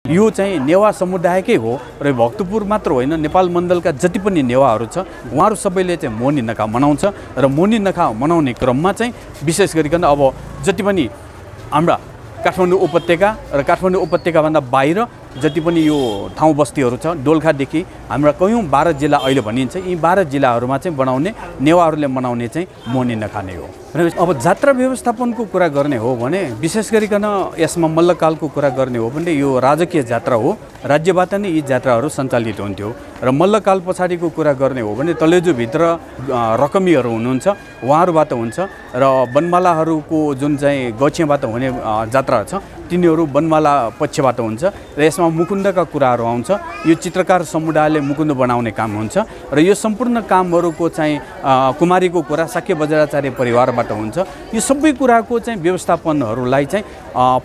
यो चाहिँ नेवा समुदायकै हो र भक्तपुर मात्र होइन, नेपाल मण्डलका जति पनि नेवाहरू छ उहाँहरू सबैले चाहिँ मोहनी नखा मनाउँछ र मोहनी नखा मनाउने क्रममा चाहिँ विशेष गरिकन अब जति पनि हाम्रा काठमाडौँ उपत्यका र काठमाडौँ उपत्यकाभन्दा बाहिर जति पनि यो ठाउँ बस्तीहरू छ, दोलखादेखि हाम्रा कयौँ 12 जिल्ला अहिले भनिन्छ, यी 12 जिल्लाहरूमा चाहिँ बनाउने नेवारहरूले मनाउने चाहिँ मोहनी नखा नै हो। र अब जात्रा व्यवस्थापनको कुरा गर्ने हो भने विशेष गरिकन यसमा मल्लकालको कुरा गर्ने हो भने यो राजकीय जात्रा हो, राज्यबाट नै यी जात्राहरू सञ्चालित हुन्थ्यो। र मल्लकाल पछाडिको कुरा गर्ने हो भने तलेजुभित्र रकमीहरू हुनुहुन्छ, उहाँहरूबाट हुन्छ र बनमालाहरूको जुन चाहिँ गछियाबाट हुने जात्रा छ तिनीहरू बनमाला पक्षबाट हुन्छ र यसमा मुकुन्दका कुराहरू आउँछ। यो चित्रकार समुदायले मुकुन्द बनाउने काम हुन्छ र यो सम्पूर्ण कामहरूको चाहिँ कुमारीको कुरा शाक्य बज्राचार्य परिवारबाट हुन्छ। यो सबै कुराको चाहिँ व्यवस्थापनहरूलाई चाहिँ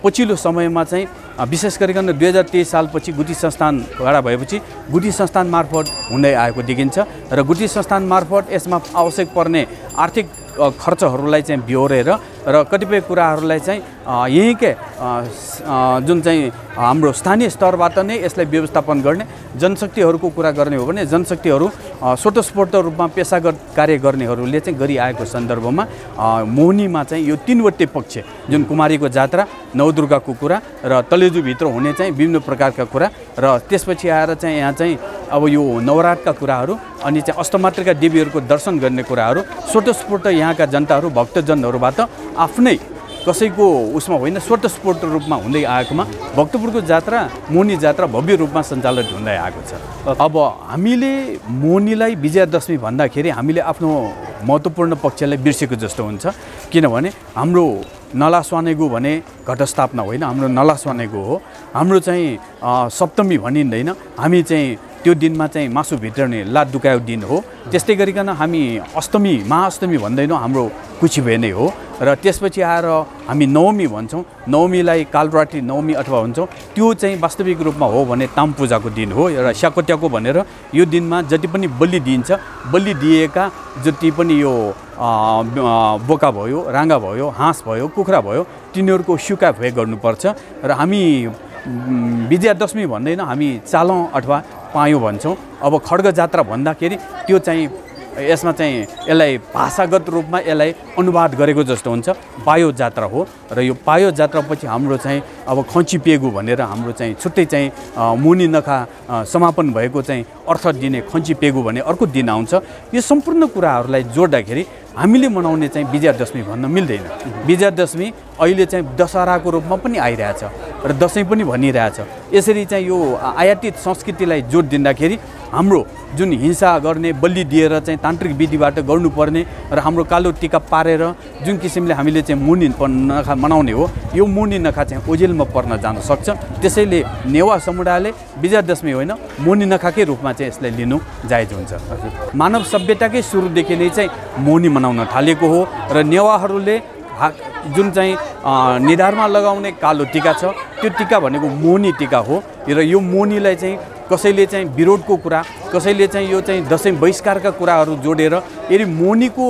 पछिल्लो समयमा चाहिँ विशेष गरिकन 2023 सालपछि गुठी संस्थान खडा भएपछि गुठी संस्थान मार्फत हुँदै आएको देखिन्छ र गुठी संस्थान मार्फत यसमा आवश्यक पर्ने आर्थिक खर्चहरूलाई चाहिँ बिहोरेर र कतिपय कुराहरूलाई चाहिँ यहीँकै जुन चाहिँ हाम्रो स्थानीय स्तरबाट नै यसलाई व्यवस्थापन गर्ने जनशक्तिहरूको कुरा गर्ने हो भने जनशक्तिहरू स्वतस्फूर्त रूपमा पेसागत कार्य गर्नेहरूले चाहिँ गरिआएको सन्दर्भमा मोहनीमा चाहिँ यो 3वटै पक्ष जुन कुमारीको जात्रा, नवदुर्गाको कुरा र तलेजुभित्र हुने चाहिँ विभिन्न प्रकारका कुरा र त्यसपछि आएर चाहिँ यहाँ चाहिँ अब यो नवरातका कुराहरू अनि चाहिँ अष्टमात्रका देवीहरूको दर्शन गर्ने कुराहरू स्वतस्फूर्त यहाँका जनताहरू भक्तजनहरूबाट आफ्नै कसैको उसमा होइन स्वतस्फूर्त रूपमा हुँदै आएकोमा भक्तपुरको जात्रा मोहनी जात्रा भव्य रूपमा सञ्चालित हुँदै आएको छ। अब हामीले मोहनीलाई विजयादशमी भन्दाखेरि हामीले आफ्नो महत्त्वपूर्ण पक्षलाई बिर्सेको जस्तो हुन्छ, किनभने हाम्रो नलास्वानेगो भने घटस्थापना होइन, हाम्रो नलास्वानेगो हो। हाम्रो चाहिँ सप्तमी भनिँदैन, हामी चाहिँ त्यो दिनमा चाहिँ मासु भित्राउने लात दुखायो दिन हो। त्यस्तै गरिकन हामी अष्टमी महाअष्टमी भन्दैनौँ, हाम्रो कुचिभे नै हो। र त्यसपछि आएर हामी नवमी भन्छौँ, नवमीलाई कालरात्रि नवमी अथवा भन्छौँ, त्यो चाहिँ वास्तविक रूपमा हो भने ताम पूजाको दिन हो र स्याकोट्याको भनेर यो दिनमा जति पनि बलि दिइन्छ, बलि दिएका जति पनि यो बोका भयो, राँगा भयो, हाँस भयो, कुखुरा भयो, तिनीहरूको स्युका भए गर्नुपर्छ। र हामी विजयादशमी भन्दैन, हामी चालौँ अथवा पायौँ भन्छौँ। अब खड्ग जात्रा भन्दाखेरि त्यो चाहिँ यसमा चाहिँ यसलाई भाषागत रूपमा यसलाई अनुवाद गरेको जस्तो हुन्छ, पायो जात्रा हो। र यो पायो जात्रापछि हाम्रो चाहिँ अब खची पेगु भनेर हाम्रो चाहिँ छुट्टै चाहिँ मोहनी नखा समापन भएको चाहिँ अर्थ दिने खची पेगु भन्ने अर्को दिन आउँछ। यो सम्पूर्ण कुराहरूलाई जोड्दाखेरि हामीले मनाउने चाहिँ विजयादशमी भन्न मिल्दैन। विजयादशमी अहिले चाहिँ दशहराको रूपमा पनि आइरहेछ र दसैँ पनि भनिरहेछ। यसरी चाहिँ यो आयातित संस्कृतिलाई जोड दिँदाखेरि हाम्रो जुन हिंसा गर्ने, बलि दिएर चाहिँ तान्त्रिक विधिबाट गर्नुपर्ने र हाम्रो कालो टिका पारेर जुन किसिमले हामीले चाहिँ मोहनी नखा मनाउने हो, यो मोहनी नखा चाहिँ ओझेलमा पर्न जान सक्छ। त्यसैले नेवा समुदायले विजयादशमी होइन मोहनी नखाकै रूपमा चाहिँ यसलाई लिनु जायज हुन्छ। मानव सभ्यताकै सुरुदेखि नै चाहिँ मोहनी मनाउन थालेको हो र नेवाहरूले जुन चाहिँ निधारमा लगाउने कालो टिका छ त्यो टिका भनेको मोहनी टिका हो। र यो मोहनीलाई चाहिँ कसैले चाहिँ विरोधको कुरा, कसैले चाहिँ यो चाहिँ दसैँ बहिष्कारका कुराहरू जोडेर यदि मोहनीको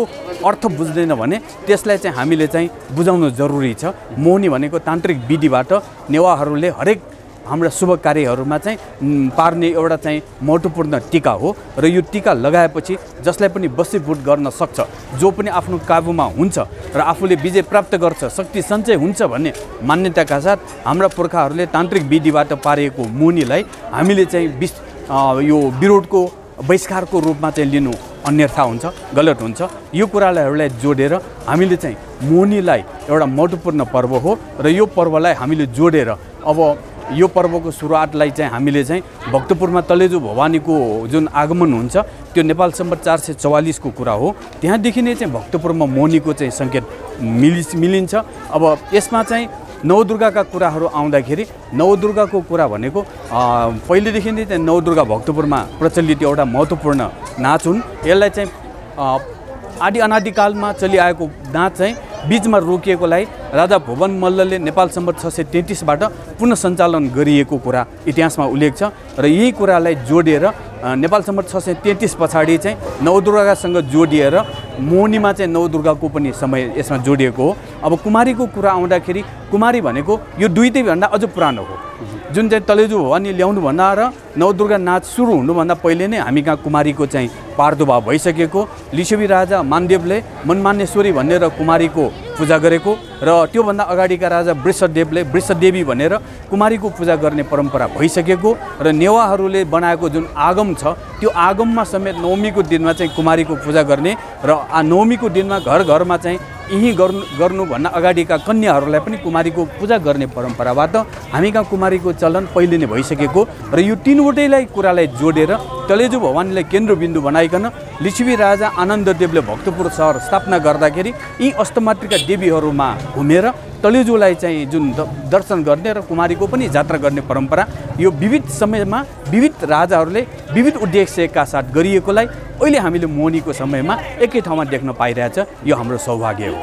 अर्थ बुझ्दैन भने त्यसलाई चाहिँ हामीले चाहिँ बुझाउनु जरुरी छ। मोहनी भनेको तान्त्रिक विधिबाट नेवाहरूले हरेक हाम्रा शुभ कार्यहरूमा चाहिँ पार्ने एउटा चाहिँ महत्त्वपूर्ण टिका हो। र यो टिका लगाएपछि जसलाई पनि वशीभूत गर्न सक्छ, जो पनि आफ्नो काबुमा हुन्छ र आफूले विजय प्राप्त गर्छ, शक्ति सञ्चय हुन्छ भन्ने मान्यताका साथ हाम्रा पुर्खाहरूले तान्त्रिक विधिबाट पारिएको मोहनीलाई हामीले चाहिँ यो विरोधको बहिष्कारको रूपमा चाहिँ लिनु अन्यथा हुन्छ, गलत हुन्छ। यो कुरालाई जोडेर हामीले चाहिँ मोहनीलाई एउटा महत्त्वपूर्ण पर्व हो र यो पर्वलाई हामीले जोडेर अब यो पर्वको सुरुवातलाई चाहिँ हामीले चाहिँ भक्तपुरमा तलेजु भवानीको जुन आगमन हुन्छ त्यो नेपाल सम्वत 444 को कुरा हो। त्यहाँदेखि नै चाहिँ भक्तपुरमा मोहनीको चाहिँ सङ्केत मिलिन्छ। अब यसमा चाहिँ नवदुर्गाका कुराहरू आउँदाखेरि नवदुर्गाको कुरा भनेको पहिलेदेखि नै चाहिँ नवदुर्गा भक्तपुरमा प्रचलित एउटा महत्त्वपूर्ण नाच हुन्। यसलाई चाहिँ आदि अनादिकालमा चलिआएको नाच चाहिँ बीचमा रोकिएकोलाई राजा भुवन मल्लले नेपाल सम्वत 633बाट पुनः सञ्चालन गरिएको कुरा इतिहासमा उल्लेख छ। र यही कुरालाई जोडेर नेपाल सम्वत 633 पछाडि चाहिँ नवदुर्गासँग जोडिएर मोहनीमा चाहिँ नवदुर्गाको पनि समय यसमा जोडिएको हो। अब कुमारीको कुरा आउँदाखेरि कुमारी भनेको यो दुईटै भन्दा अझ पुरानो हो। जुन चाहिँ तलेजु भवानी ल्याउनुभन्दा र नवदुर्गा नाच सुरु हुनुभन्दा पहिले नै हामी कहाँ कुमारीको चाहिँ प्रादुर्भाव भइसकेको, लिच्छवी राजा मानदेवले मनमान्यश्वरी भनेर कुमारीको पूजा गरेको र त्योभन्दा अगाडिका राजा वृषदेवले वृषदेवी भनेर कुमारीको पूजा गर्ने परम्परा भइसकेको र नेवारहरूले बनाएको जुन आगम छ त्यो आगममा समेत नवमीको दिनमा चाहिँ कुमारीको पूजा गर्ने र नवमीको दिनमा घर घरमा चाहिँ यही गर्नुभन्दा अगाडिका कन्याहरूलाई पनि कुमारीको पूजा गर्ने परम्पराबाट हामी कहाँ कुमारीको चलन पहिले नै भइसकेको र यो तीनवटैलाई कुरालाई जोडेर तलेजु भवानीलाई केन्द्रबिन्दु बनाइकन लिच्छवी राजा आनन्ददेवले भक्तपुर सहर स्थापना गर्दाखेरि यी अष्टमातृका देवीहरूमा घुमेर तलेजुलाई चाहिँ जुन दर्शन गर्ने र कुमारीको पनि यात्रा गर्ने परम्परा यो विविध समयमा विविध राजाहरूले विविध उद्देश्यका साथ गरिएकोलाई अहिले हामीले मोनीको समयमा एकै ठाउँमा देख्न पाइरहेछ। यो हाम्रो सौभाग्य हो।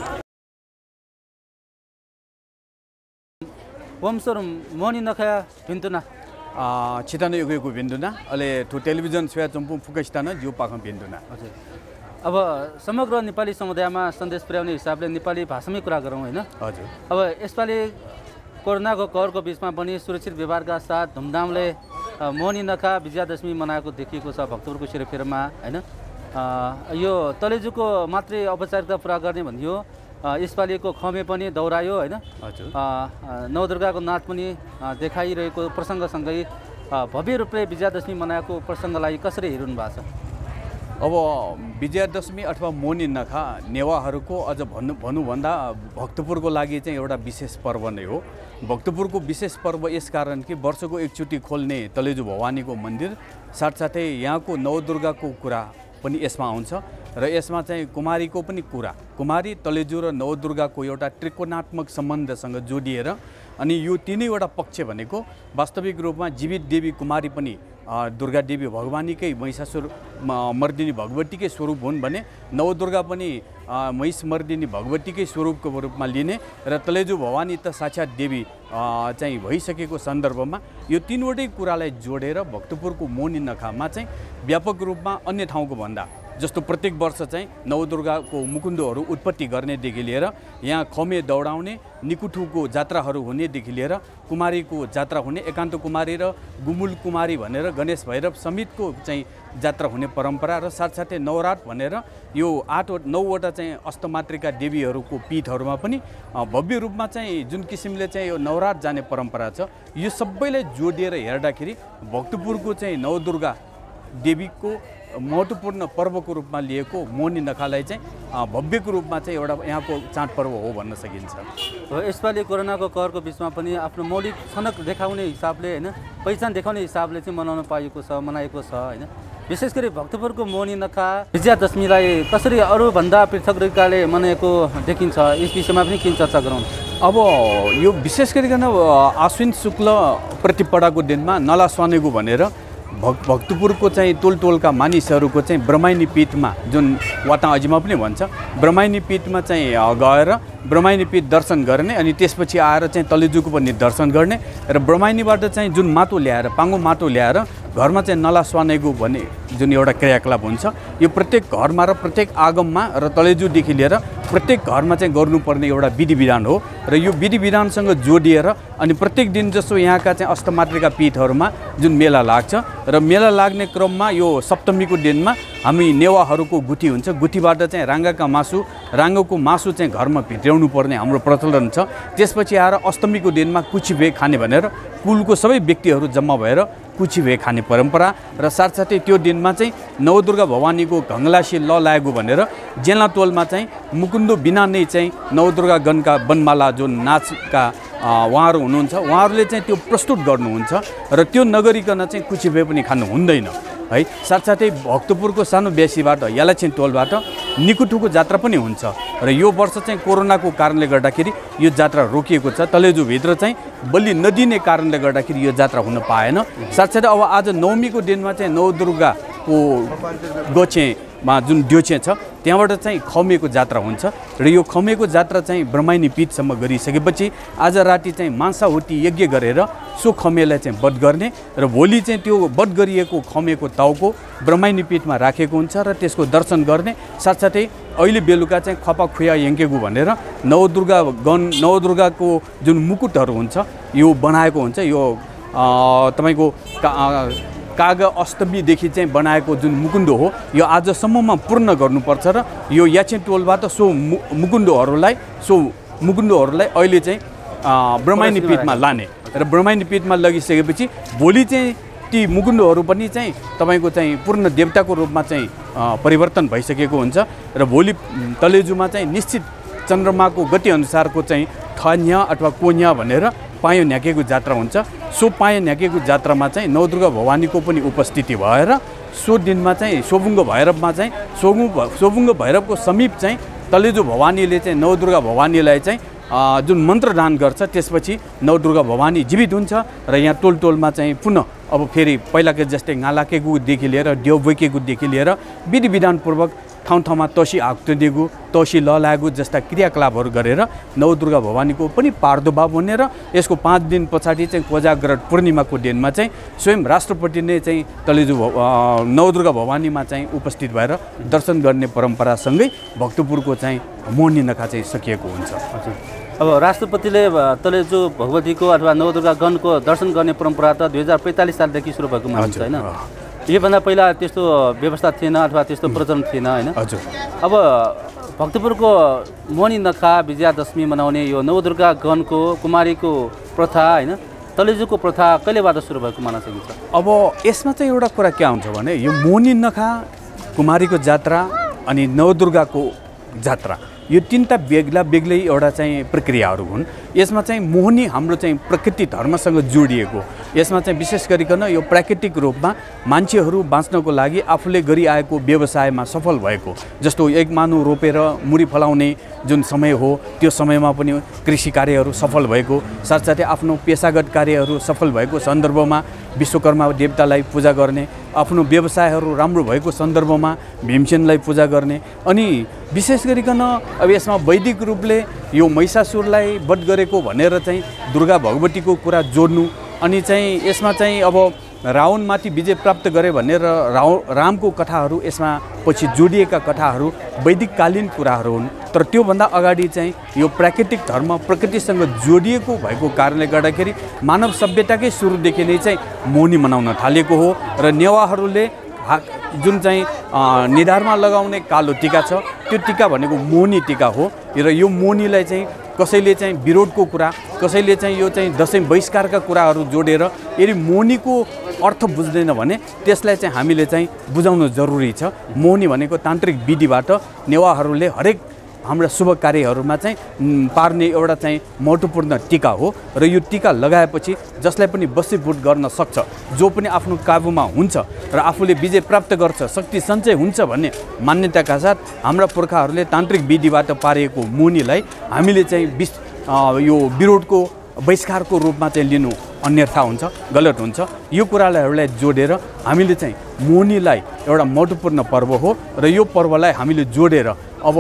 वंशर मोनी नखया भिन्तुना छितान युगको भिन्दुना अहिले ठु टेलिभिजन स्वा चम्पु फुकस्तान जिउ पाखम भिन्दुना। अब समग्र नेपाली समुदायमा सन्देश पुर्याउने हिसाबले नेपाली भाषामै कुरा गरौँ होइन? हजुर। अब यसपालि कोरोनाको कहरको बिचमा पनि सुरक्षित व्यवहारका साथ धुमधामले मोनी नखा विजयादशमी मनाएको देखिएको छ भक्तपुरको सेरोफेरोमा होइन? यो तलेजुको मात्रै औपचारिकता पुरा गर्ने भन्यो, यसपालिको खमे पनि दौरायो होइन? हजुर। नवदुर्गाको नाच पनि देखाइरहेको प्रसङ्गसँगै भव्य रूपले विजयादशमी मनाएको प्रसङ्गलाई कसरी हेर्नु भएको छ? अब विजयादशमी अथवा मोनी नखा नेवारहरूको अझ भन्नुभन्दा भक्तपुरको लागि चाहिँ एउटा विशेष पर्व नै हो। भक्तपुरको विशेष पर्व यसकारण कि वर्षको एकचोटि खोल्ने तलेजु भवानीको मन्दिर साथसाथै यहाँको नवदुर्गाको कुरा पनि यसमा आउँछ र यसमा चाहिँ कुमारीको पनि कुरा, कुमारी तलेजु र नवदुर्गाको एउटा त्रिकोणात्मक सम्बन्धसँग जोडिएर अनि यो तीनैवटा पक्ष भनेको वास्तविक रूपमा जीवित देवी कुमारी पनि दुर्गा देवी भगवानीकै महिषासुर मर्दिनी भगवतीकै स्वरूप हुन् भने नवदुर्गा पनि महिष मर्दिनी भगवतीकै स्वरूपको रूपमा लिने र तलेजु भवानी त साक्षात देवी चाहिँ भइसकेको सन्दर्भमा यो तीनवटै कुरालाई जोडेर भक्तपुरको मोनी नखामा चाहिँ व्यापक रूपमा अन्य ठाउँको भन्दा जस्तो प्रत्येक वर्ष चाहिँ नवदुर्गाको मुकुन्दहरू उत्पत्ति गर्नेदेखि लिएर यहाँ खमे दौडाउने निकुठुको जात्राहरू हुनेदेखि लिएर कुमारीको जात्रा हुने, एकान्त कुमारी र गुमुल कुमारी भनेर गणेश भैरव समेतको चाहिँ जात्रा हुने परम्परा र साथसाथै नवरात भनेर यो 8-9वटा चाहिँ अष्टमातृका देवीहरूको पीठहरूमा पनि भव्य रूपमा चाहिँ जुन किसिमले चाहिँ यो नवरात जाने परम्परा छ यो सबैलाई जोडिएर हेर्दाखेरि भक्तपुरको चाहिँ नवदुर्गा देवीको महत्त्वपूर्ण पर्वको रूपमा लिएको मोनी नखालाई चाहिँ भव्यको रूपमा चाहिँ एउटा यहाँको चाड पर्व हो भन्न सकिन्छ। यसपालि कोरोनाको कहरको बिचमा पनि आफ्नो मौलिक छनक देखाउने हिसाबले होइन, पहिचान देखाउने हिसाबले चाहिँ मनाएको छ होइन? विशेष गरी भक्तपुरको मोनी नखा विजयादशमीलाई कसरी अरूभन्दा पृथक तरिकाले मनाएको देखिन्छ यस विषयमा पनि किन चर्चा गरौँ? अब यो विशेष गरिकन आश्विन शुक्ल प्रतिपदाको दिनमा नला स्वानेगु भनेर भक्तपुरको चाहिँ टोलका मानिसहरूको चाहिँ ब्रह्माइनी पीठमा जुन वाता अझिमा पनि भन्छ ब्रह्माइनी पीठमा चाहिँ गएर ब्रह्माइनी पीठ दर्शन गर्ने अनि त्यसपछि आएर चाहिँ तलेजुको पनि दर्शन गर्ने र ब्रह्माइनीबाट चाहिँ जुन माटो ल्याएर पाङ्गो माटो ल्याएर घरमा चाहिँ नला स्वानेगु भन्ने जुन एउटा क्रियाकलाप हुन्छ यो प्रत्येक घरमा र प्रत्येक आगममा र तलेजुदेखि लिएर प्रत्येक घरमा चाहिँ गर्नुपर्ने एउटा विधि विधान हो र यो विधि विधानसँग जोडिएर अनि प्रत्येक दिन जस्तो यहाँका चाहिँ अष्टमातृका पीठहरूमा जुन मेला लाग्छ र मेला लाग्ने क्रममा यो सप्तमीको दिनमा हामी नेवारहरूको गुठी हुन्छ, गुठीबाट चाहिँ राङ्गाको मासु चाहिँ घरमा भित्र्याउनु पर्ने हाम्रो प्रचलन छ। त्यसपछि आएर अष्टमीको दिनमा कुची भेग खाने भनेर कुलको सबै व्यक्तिहरू जम्मा भएर कुची भेग खाने परम्परा र साथसाथै त्यो दिनमा चाहिँ नवदुर्गा भवानीको घङ्गलासी ल लागेको भनेर जेला टोलमा चाहिँ मुकुन्दो बिना नै चाहिँ नवदुर्गा गणका वनमाला जुन नाचका उहाँहरू हुनुहुन्छ उहाँहरूले चाहिँ त्यो प्रस्तुत गर्नुहुन्छ र त्यो नगरिकन चाहिँ कुची भेग पनि खानु हुँदैन है। साथसाथै भक्तपुरको सानो ब्यासीबाट यालाछिन टोलबाट निकुठुको जात्रा पनि हुन्छ र यो वर्ष चाहिँ कोरोनाको कारणले गर्दाखेरि यो जात्रा रोकिएको छ। तलेजुभित्र चाहिँ बलि नदिने कारणले गर्दाखेरि यो जात्रा हुन पाएन। साथसाथै अब आज नवमीको दिनमा चाहिँ नवदुर्गाको गोछेमा जुन ड्योछे छ त्यहाँबाट चाहिँ खमेको जात्रा हुन्छ र यो खमेको जात्रा चाहिँ ब्रह्माइनी पीठसम्म गरिसकेपछि आज राति चाहिँ मांसाहुति यज्ञ गरेर सो खमेलाई चाहिँ वध गर्ने र भोलि चाहिँ त्यो वध गरिएको खमेको टाउको ब्रह्माइनी पीठमा राखेको हुन्छ र त्यसको दर्शन गर्ने। साथसाथै अहिले बेलुका चाहिँ खपा खुया यङ्केगु भनेर नवदुर्गाको जुन मुकुटहरू हुन्छ यो बनाएको हुन्छ, यो तपाईँको काग अष्टमीदेखि चाहिँ बनाएको जुन मुकुन्डो हो यो आजसम्ममा पूर्ण गर्नुपर्छ र यो याक्षे टोलबाट मुकुन्डोहरूलाई अहिले चाहिँ ब्रह्माइनी पीठमा लाने र ब्रह्माइनी पीठमा लगिसकेपछि भोलि चाहिँ ती मुकुन्डोहरू पनि चाहिँ तपाईँको चाहिँ पूर्ण देवताको रूपमा चाहिँ परिवर्तन भइसकेको हुन्छ र भोलि तलेजुमा चाहिँ निश्चित चन्द्रमाको गति अनुसारको चाहिँ ठन्या अथवा कोन्या भनेर पायो न्याकेको जात्रा हुन्छ। सो पायो न्याकेको जात्रामा चाहिँ नवदुर्गा भवानीको पनि उपस्थिति भएर सो दिनमा चाहिँ सोबुङ्ग भैरवमा चाहिँ सोबुङ्ग भैरवको समीप चाहिँ तलेजु भवानीले चाहिँ नवदुर्गा भवानीलाई चाहिँ जुन मन्त्रदान गर्छ त्यसपछि नवदुर्गा भवानी जीवित हुन्छ र यहाँ टोल टोलमा चाहिँ पुनः अब फेरि पहिलाको जस्तै गालाकेगुदेखि लिएर देउबैकेगुदेखि लिएर विधि विधानपूर्वक ठाउँ ठाउँमा तसी आक्तिगु तसी ललागु जस्ता क्रियाकलापहरू गरेर नवदुर्गा भवानीको पनि पार्दोभाव हुने र यसको 5 दिन पछाडि चाहिँ कोजाग्रत पूर्णिमाको दिनमा चाहिँ स्वयं राष्ट्रपति नै चाहिँ तलेजु नवदुर्गा भवानीमा चाहिँ उपस्थित भएर दर्शन गर्ने परम्परासँगै भक्तपुरको चाहिँ मोहनी नखा चाहिँ सकिएको हुन्छ। अब राष्ट्रपतिले तलेजु भगवतीको अथवा नवदुर्गा गणको दर्शन गर्ने परम्परा त 2045 सालदेखि सुरु भएको मानिन्छ होइन। योभन्दा पहिला त्यस्तो व्यवस्था थिएन अथवा त्यस्तो प्रचलन थिएन होइन। हजुर। अब भक्तपुरको मोहनी नखा विजयादशमी मनाउने यो नवदुर्गा गणको कुमारीको प्रथा होइन तलेजुको प्रथा कहिलेबाट सुरु भएको मान्न सकिन्छ? अब यसमा चाहिँ एउटा कुरा के हुन्छ भने यो मोहनी नखा कुमारीको जात्रा अनि नवदुर्गाको जात्रा यो तीनटा बेग्लै एउटा चाहिँ प्रक्रियाहरू हुन्। यसमा चाहिँ मोहनी हाम्रो चाहिँ प्रकृति धर्मसँग जोडिएको, यसमा चाहिँ विशेष गरिकन यो प्राकृतिक रूपमा मान्छेहरू बाँच्नको लागि आफूले गरिआएको व्यवसायमा सफल भएको, जस्तो एक मानु रोपेर मुरी फलाउने जुन समय हो त्यो समयमा पनि कृषि कार्यहरू सफल भएको, साथसाथै आफ्नो पेसागत कार्यहरू सफल भएको सन्दर्भमा विश्वकर्मा देवतालाई पूजा गर्ने, आफ्नो व्यवसायहरू राम्रो भएको सन्दर्भमा भीमसेनलाई पूजा गर्ने, अनि विशेष गरिकन अब यसमा वैदिक रूपले यो महिषासुरलाई वध गरेको भनेर चाहिँ दुर्गा भगवतीको कुरा जोड्नु, अनि चाहिँ यसमा चाहिँ अब रावणमाथि विजय प्राप्त गरे भनेर रामको कथाहरू यसमा पछि जोडिएका कथाहरू वैदिककालीन कुराहरू हुन्। तर त्योभन्दा अगाडि चाहिँ यो प्राकृतिक धर्म प्रकृतिसँग जोडिएको भएको कारणले गर्दाखेरि मानव सभ्यताकै सुरुदेखि नै चाहिँ मोहनी मनाउन थालेको हो र नेवारहरूले जुन चाहिँ निधारमा लगाउने कालो टीका छ त्यो टीका भनेको मोहनी टीका हो र यो मोहनीलाई चाहिँ कसैले चाहिँ विरोधको कुरा, कसैले चाहिँ यो चाहिँ दशैं बहिष्कारका कुराहरू जोडेर यदि मोहनीको अर्थ बुझ्दैन भने त्यसलाई चाहिँ हामीले चाहिँ बुझाउनु जरुरी छ। मोहनी भनेको तान्त्रिक विधिबाट नेवारहरूले हरेक हाम्रा शुभ कार्यहरूमा चाहिँ पार्ने एउटा चाहिँ महत्त्वपूर्ण टीका हो र यो टीका लगाएपछि जसलाई पनि वशीभूत गर्न सक्छ, जो पनि आफ्नो काबुमा हुन्छ र आफूले विजय प्राप्त गर्छ, शक्ति सञ्चय हुन्छ भन्ने मान्यताका साथ हाम्रा पुर्खाहरूले तान्त्रिक विधिबाट पारिएको मोहनीलाई हामीले चाहिँ यो विरोधको बहिष्कारको रूपमा चाहिँ लिनु अन्यथा हुन्छ, गलत हुन्छ। यो कुराहरूलाई जोडेर हामीले चाहिँ मोहनीलाई एउटा महत्त्वपूर्ण पर्व हो र यो पर्वलाई हामीले जोडेर अब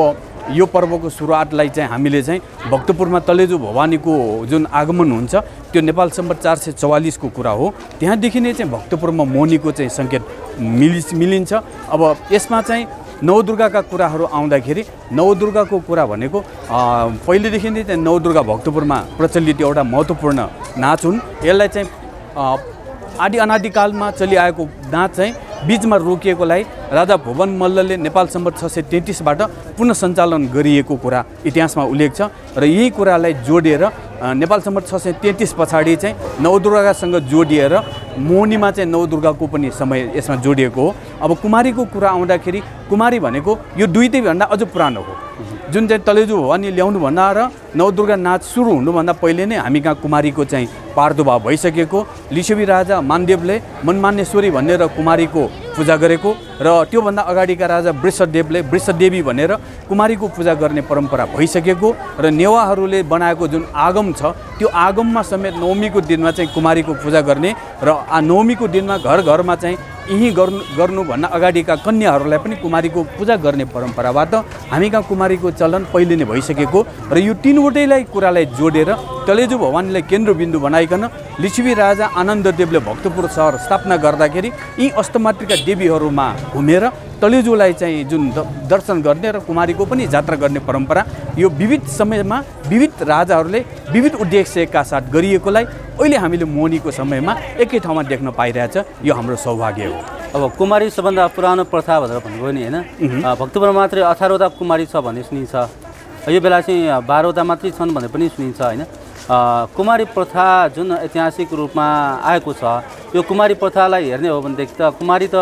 यो पर्वको सुरुवातलाई चाहिँ हामीले चाहिँ भक्तपुरमा तलेजु भवानीको जुन आगमन हुन्छ त्यो नेपाल सम्वत 444 को कुरा हो, त्यहाँदेखि नै चाहिँ भक्तपुरमा मोहनीको चाहिँ सङ्केत मिलिन्छ। अब यसमा चाहिँ नवदुर्गाका कुराहरू आउँदाखेरि नवदुर्गाको कुरा भनेको पहिलेदेखि नै चाहिँ नवदुर्गा भक्तपुरमा प्रचलित एउटा महत्त्वपूर्ण नाच हुन्। यसलाई चाहिँ आदि अनादिकालमा चलिआएको नाच चाहिँ बीचमा रोकिएकोलाई राजा भुवन मल्लले नेपाल सम्वत 633बाट पुनः सञ्चालन गरिएको कुरा इतिहासमा उल्लेख छ र यही कुरालाई जोडेर नेपाल सम्वत 633 पछाडि चाहिँ नवदुर्गासँग जोडिएर मोहनीमा चाहिँ नवदुर्गाको पनि समय यसमा जोडिएको हो। अब कुमारीको कुरा आउँदाखेरि कुमारी भनेको यो दुईटै भन्दा अझ पुरानो हो, जुन चाहिँ तलेजु भवानी ल्याउनुभन्दा र नवदुर्गा नाच सुरु हुनुभन्दा पहिले नै हामी कहाँ कुमारीको चाहिँ पार्दोभाव भइसकेको। लिच्छवी राजा मानदेवले मनमान्यश्वरी भनेर कुमारीको पूजा गरेको र त्योभन्दा अगाडिका राजा वृषदेवले वृषदेवी भनेर कुमारीको पूजा गर्ने परम्परा भइसकेको र नेवारहरूले बनाएको जुन आगम छ त्यो आगममा समेत नवमीको दिनमा चाहिँ कुमारीको पूजा गर्ने र नवमीको दिनमा घर घरमा चाहिँ यही गर्नुभन्दा अगाडिका कन्याहरूलाई पनि कुमारीको पूजा गर्ने परम्पराबाट हामी कहाँ कुमारीको चलन पहिले नै भइसकेको र यो तीनवटैलाई कुरालाई जोडेर तलेजु भवानीलाई केन्द्रबिन्दु बनाइकन लिच्छवी राजा आनन्ददेवले भक्तपुर सहर स्थापना गर्दाखेरि यी अष्टमातृका देवीहरूमा घुमेर तलेजुलाई चाहिँ जुन दर्शन गर्ने र कुमारीको पनि यात्रा गर्ने परम्परा यो विविध समयमा विविध राजाहरूले विविध उद्देश्यका साथ गरिएकोलाई अहिले हामीले मोहनीको समयमा एकै ठाउँमा देख्न पाइरहेछ। यो हाम्रो सौभाग्य हो। अब कुमारी सबभन्दा पुरानो प्रथा भनेर भन्नुभयो नि होइन, भक्तपुरमा मात्रै 18वटा कुमारी छ भन्ने सुनिन्छ, यो बेला चाहिँ 12वटा मात्रै छन् भनेर पनि सुनिन्छ होइन। कुमारी प्रथा जुन ऐतिहासिक रूपमा आएको छ, यो कुमारी प्रथालाई हेर्ने हो भनेदेखि त कुमारी त